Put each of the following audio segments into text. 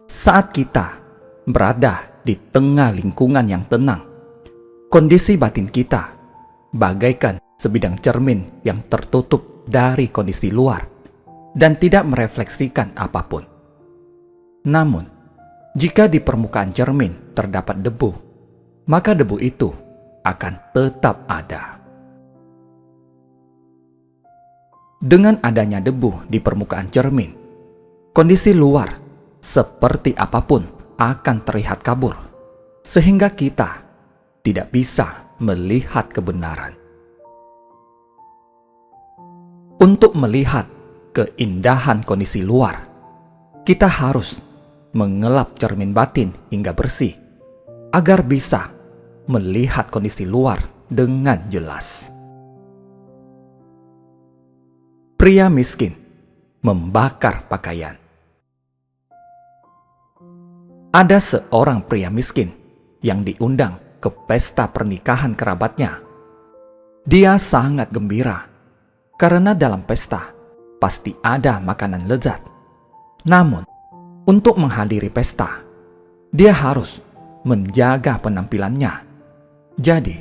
Saat kita berada di tengah lingkungan yang tenang, kondisi batin kita bagaikan sebidang cermin yang tertutup dari kondisi luar dan tidak merefleksikan apapun. Namun, jika di permukaan cermin terdapat debu, maka debu itu akan tetap ada. Dengan adanya debu di permukaan cermin, kondisi luar seperti apapun akan terlihat kabur, sehingga kita tidak bisa melihat kebenaran. Untuk melihat keindahan kondisi luar, kita harus mengelap cermin batin hingga bersih, agar bisa melihat kondisi luar dengan jelas. Pria miskin membakar pakaian. Ada seorang pria miskin yang diundang ke pesta pernikahan kerabatnya. Dia sangat gembira karena dalam pesta pasti ada makanan lezat. Namun, untuk menghadiri pesta, dia harus menjaga penampilannya. Jadi,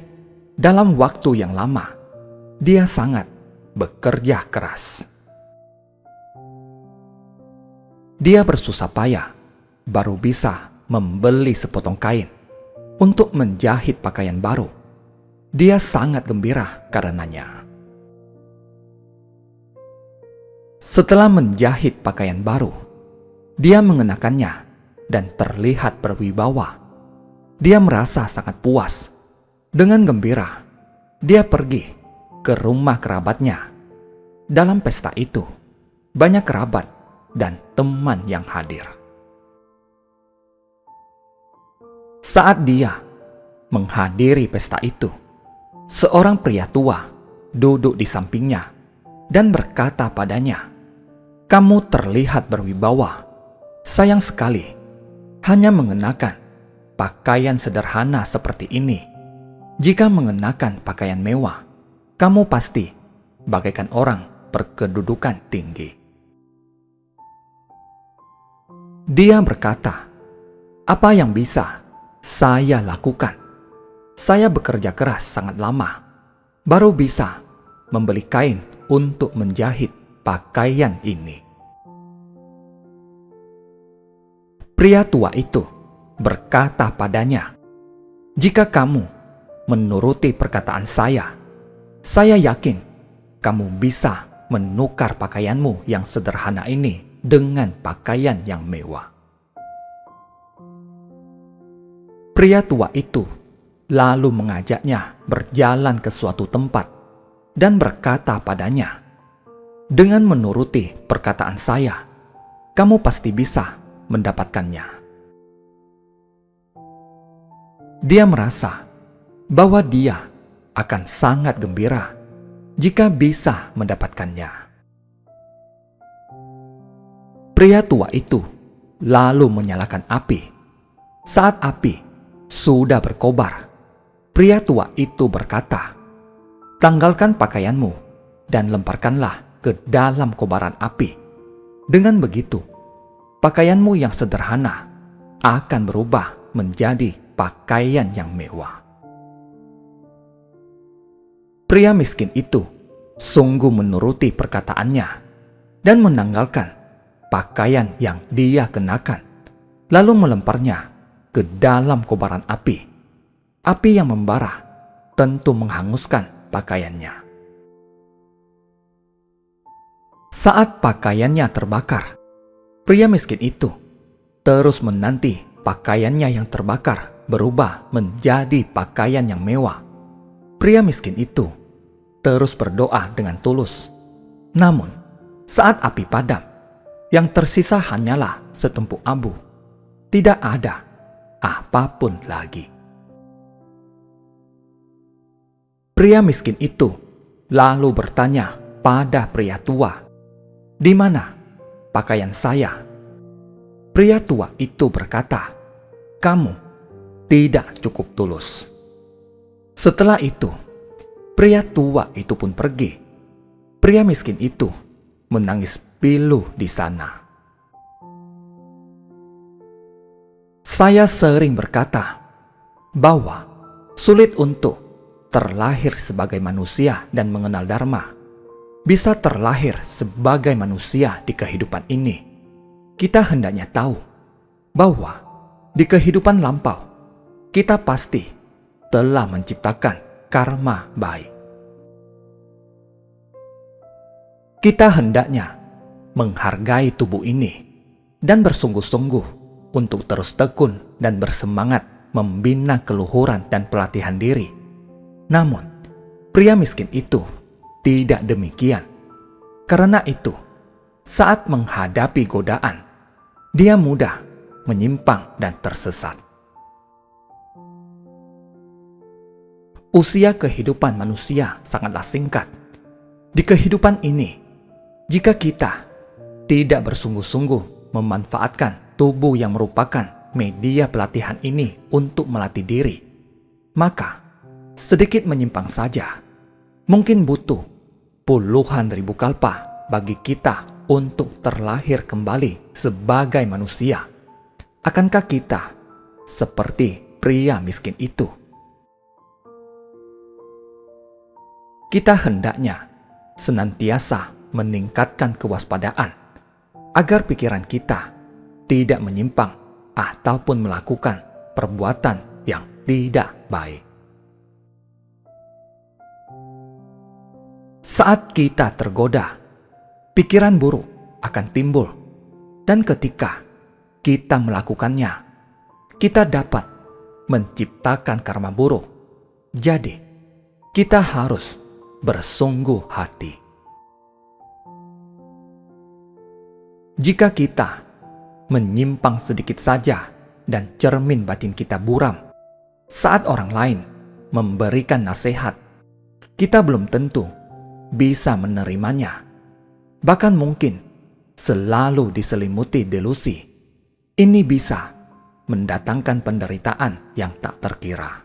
dalam waktu yang lama, dia sangat bekerja keras. Dia bersusah payah baru bisa membeli sepotong kain untuk menjahit pakaian baru. Dia sangat gembira karenanya. Setelah menjahit pakaian baru, dia mengenakannya dan terlihat berwibawa. Dia merasa sangat puas. Dengan gembira, dia pergi ke rumah kerabatnya. Dalam pesta itu, banyak kerabat dan teman yang hadir. Saat dia menghadiri pesta itu, seorang pria tua duduk di sampingnya dan berkata padanya, "Kamu terlihat berwibawa. Sayang sekali, hanya mengenakan pakaian sederhana seperti ini. Jika mengenakan pakaian mewah, kamu pasti bagaikan orang berkedudukan tinggi." Dia berkata, "Apa yang bisa saya lakukan? Saya bekerja keras sangat lama, baru bisa membeli kain untuk menjahit pakaian ini." Pria tua itu berkata padanya, "Jika kamu menuruti perkataan saya yakin kamu bisa menukar pakaianmu yang sederhana ini dengan pakaian yang mewah." Pria tua itu lalu mengajaknya berjalan ke suatu tempat dan berkata padanya, "Dengan menuruti perkataan saya, kamu pasti bisa mendapatkannya." Dia merasa bahwa dia akan sangat gembira jika bisa mendapatkannya. Pria tua itu lalu menyalakan api. Saat api sudah berkobar, pria tua itu berkata, "Tanggalkan pakaianmu dan lemparkanlah ke dalam kobaran api. Dengan begitu, pakaianmu yang sederhana akan berubah menjadi pakaian yang mewah." Pria miskin itu sungguh menuruti perkataannya dan menanggalkan pakaian yang dia kenakan, lalu melemparnya ke dalam kobaran api. Api yang membara tentu menghanguskan pakaiannya. Saat pakaiannya terbakar, pria miskin itu terus menanti pakaiannya yang terbakar berubah menjadi pakaian yang mewah. Pria miskin itu terus berdoa dengan tulus. Namun, saat api padam, yang tersisa hanyalah setumpuk abu. Tidak ada apapun lagi. Pria miskin itu lalu bertanya pada pria tua, "Di mana pakaian saya?" Pria tua itu berkata, "Kamu tidak cukup tulus." Setelah itu, pria tua itu pun pergi. Pria miskin itu menangis pilu di sana. Saya sering berkata bahwa sulit untuk terlahir sebagai manusia dan mengenal Dharma. Bisa terlahir sebagai manusia di kehidupan ini, kita hendaknya tahu bahwa di kehidupan lampau, kita pasti telah menciptakan karma baik. Kita hendaknya menghargai tubuh ini dan bersungguh-sungguh untuk terus tekun dan bersemangat membina keluhuran dan pelatihan diri. Namun, pria miskin itu tidak demikian. Karena itu, saat menghadapi godaan, dia mudah menyimpang dan tersesat. Usia kehidupan manusia sangatlah singkat. Di kehidupan ini, jika kita tidak bersungguh-sungguh memanfaatkan tubuh yang merupakan media pelatihan ini untuk melatih diri, maka sedikit menyimpang saja mungkin butuh puluhan ribu kalpa bagi kita untuk terlahir kembali sebagai manusia. Akankah kita seperti pria miskin itu? Kita hendaknya senantiasa meningkatkan kewaspadaan agar pikiran kita tidak menyimpang ataupun melakukan perbuatan yang tidak baik. Saat kita tergoda, pikiran buruk akan timbul, dan ketika kita melakukannya, kita dapat menciptakan karma buruk. Jadi, kita harus bersungguh hati. Jika kita menyimpang sedikit saja dan cermin batin kita buram saat orang lain memberikan nasihat, kita belum tentu bisa menerimanya. Bahkan mungkin selalu diselimuti delusi. Ini bisa mendatangkan penderitaan yang tak terkira.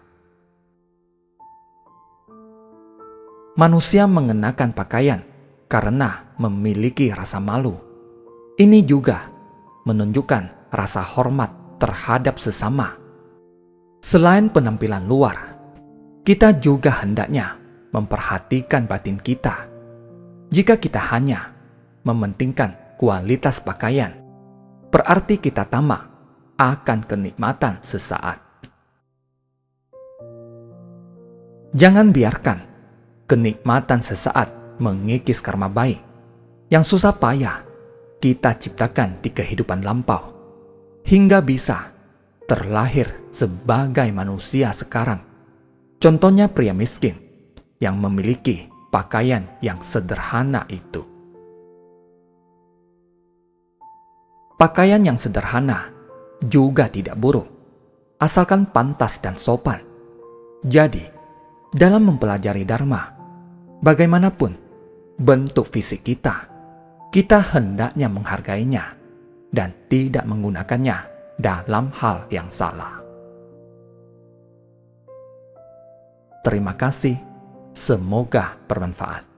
Manusia mengenakan pakaian karena memiliki rasa malu. Ini juga menunjukkan rasa hormat terhadap sesama. Selain penampilan luar, kita juga hendaknya memperhatikan batin kita. Jika kita hanya mementingkan kualitas pakaian, berarti kita tamak akan kenikmatan sesaat. Jangan biarkan kenikmatan sesaat mengikis karma baik yang susah payah kita ciptakan di kehidupan lampau, hingga bisa terlahir sebagai manusia sekarang. Contohnya pria miskin yang memiliki pakaian yang sederhana itu. Pakaian yang sederhana juga tidak buruk, asalkan pantas dan sopan. Jadi, dalam mempelajari Dharma, bagaimanapun bentuk fisik kita, kita hendaknya menghargainya dan tidak menggunakannya dalam hal yang salah. Terima kasih, semoga bermanfaat.